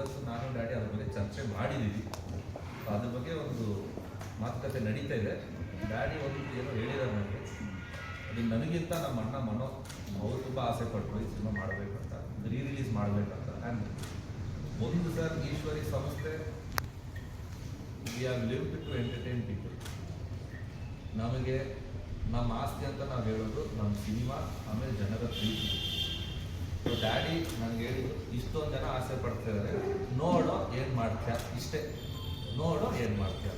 Producers ನಾನು daddy ಅದ್ರ ಬಗ್ಗೆ ಚರ್ಚೆ ಮಾಡಿದ್ದೀವಿ. ಅದ್ರ ಬಗ್ಗೆ ಒಂದು ಮಾತುಕತೆ ನಡೀತಾ ಇದೆ. ಡ್ಯಾಡಿ ಒಂದು ಏನೋ ಹೇಳಿದ್ದಾರೆ ನನಗೆ, ಅದು ನನಗಿಂತ ನಮ್ಮ ಅಣ್ಣ ಮನೋ ಅವರು ತುಂಬ ಆಸೆ ಪಟ್ಟರು ಈ ಸಿನಿಮಾ ಮಾಡಬೇಕಂತ, ರಿಲೀಸ್ ಮಾಡಬೇಕಂತ. ಆ್ಯಂಡ್ ಒಂದು ಸರ್ ಈಶ್ವರಿ ಸಂಸ್ಥೆ we have lived to entertain people. ನಮಗೆ ನಮ್ಮ ಆಸ್ತಿ ಅಂತ ನಾವು ಹೇಳೋದು ನಮ್ಮ ಸಿನಿಮಾ, ಆಮೇಲೆ ಜನರ ಪ್ರೀತಿ. ಸೊ ಡ್ಯಾಡಿ ನನಗೆ ಹೇಳಿದ್ರು, ಇಷ್ಟೊಂದು ಜನ ಆಸೆ ಪಡ್ತಾ ಇದ್ದಾರೆ, ನೋಡೋ ಏನು ಮಾಡ್ತೀಯ, ಇಷ್ಟೇ ನೋಡೋ ಏನು ಮಾಡ್ತೀಯ.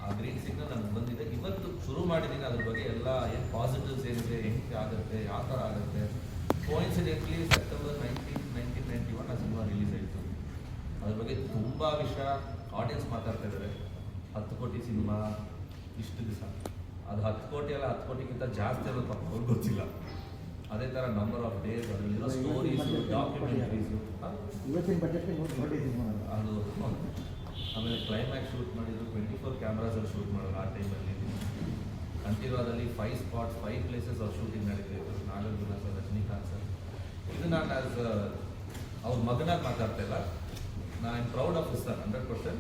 ಆ ಗ್ರೀನ್ ಸಿಗ್ನಲ್ ನನಗೆ ಬಂದಿದೆ. ಇವತ್ತು ಶುರು ಮಾಡಿದ್ದೀನಿ ಅದ್ರ ಬಗ್ಗೆ ಎಲ್ಲ ಏನು ಪಾಸಿಟಿವ್ಸ್ ಏನಿದೆ, ಹೆಂಗೆ ಆಗುತ್ತೆ, ಯಾವ ಥರ ಆಗುತ್ತೆ. ಕೋಇನ್ಸಿಡೆಂಟ್ಲಿ ಸೆಪ್ಟೆಂಬರ್ 1991 ಆ ಸಿನಿಮಾ ರಿಲೀಸ್ ಆಯಿತು. ಅದ್ರ ಬಗ್ಗೆ ತುಂಬ ವಿಷಯ ಆಡಿಯನ್ಸ್ ಮಾತಾಡ್ತಾ ಇದ್ದಾರೆ. 10 ಕೋಟಿ ಸಿನಿಮಾ ಇಷ್ಟು ದಿವಸ, ಅದು 10 ಕೋಟಿ ಅಲ್ಲ, 10 ಕೋಟಿಗಿಂತ ಜಾಸ್ತಿ ಅನ್ನೋದು ಪಾಪ ಅವ್ರಿಗೆ ಗೊತ್ತಿಲ್ಲ. ಅದೇ ಥರ ನಂಬರ್ ಆಫ್ ಡೇಸ್, ಅದರಲ್ಲಿರೋ ಸ್ಟೋರೀಸು, ಡಾಕ್ಯುಮೆಂಟ್ರೀಸು, ಅದು ಆಮೇಲೆ ಕ್ಲೈಮ್ಯಾಕ್ಸ್ ಶೂಟ್ ಮಾಡಿದ್ರು, 24 ಕ್ಯಾಮ್ರಾಸಲ್ಲಿ ಶೂಟ್ ಮಾಡೋರು ಆ ಟೈಮಲ್ಲಿ. ಕಂಠೀರವದಲ್ಲಿ 5 ಸ್ಪಾಟ್ಸ್ 5 ಪ್ಲೇಸಸ್ ಅವ್ರು ಶೂಟಿಂಗ್ ನಡೀತಾ ಇದ್ರು. Nagarjuna sir, Rajinikanth sir. ಇದು ನಾನು ಆ್ಯಸ್ ಅವ್ರ ಮಗನಾಗಿ ಮಾತಾಡ್ತಾ ಇಲ್ಲ, ನಾನು proud of sir 100%.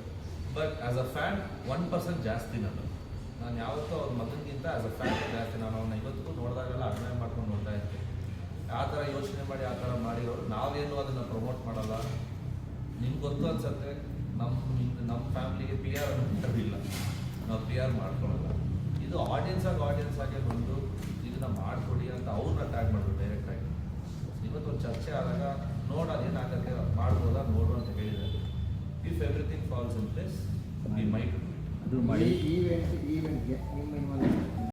But as a fan 1% ಜಾಸ್ತಿ ನಾನು ಯಾವತ್ತೂ ಅವ್ರ ಮಗನಿಗಿಂತ ಆ್ಯಸ್ ಅ ಫ್ಯಾನ್ ಜಾಸ್ತಿ. ನಾನು ಅವ್ರನ್ನ ಇವತ್ತಿಗೂ ನೋಡಿದಾಗೆಲ್ಲ ಅಭಿನಯ ಮಾಡ್ಕೊಂಡು ನೋಡ್ತಾ ಇರ್ತೀನಿ. ಆ ಥರ ಯೋಚನೆ ಮಾಡಿ ಆ ಥರ ಮಾಡಿರೋರು. ನಾವೇನು ಅದನ್ನು ಪ್ರಮೋಟ್ ಮಾಡಲ್ಲ. ನಿಮ್ಗೆ ಗೊತ್ತು ಅನ್ಸುತ್ತೆ, ನಮ್ಮ ಫ್ಯಾಮ್ಲಿಗೆ ಪಿ ಆರ್ ಅನ್ನೋದಿಲ್ಲ, ನಾವು ಪಿ ಆರ್ ಮಾಡ್ಕೊಳ್ಳಲ್ಲ. ಇದು ಆಡಿಯನ್ಸ್ ಆಗಿ ಬಂದು ಇದನ್ನು ಮಾಡಿಕೊಡಿ ಅಂತ ಅವ್ರನ್ನ ಟ್ಯಾಗ್ ಮಾಡೋದು ಡೈರೆಕ್ಟಾಗಿ. ಇವತ್ತು ಒಂದು ಚರ್ಚೆ ಆದಾಗ ನೋಡೋದೇನಾಗುತ್ತೆ, ಮಾಡ್ಬೋದಾ ನೋಡು ಅಂತ ಹೇಳಿದ್ದಾರೆ. If everything falls in place we might ಅದು ಮಾಡಿ ಈವೆಂಟ್ಗೆ ನಿಮ್ಮ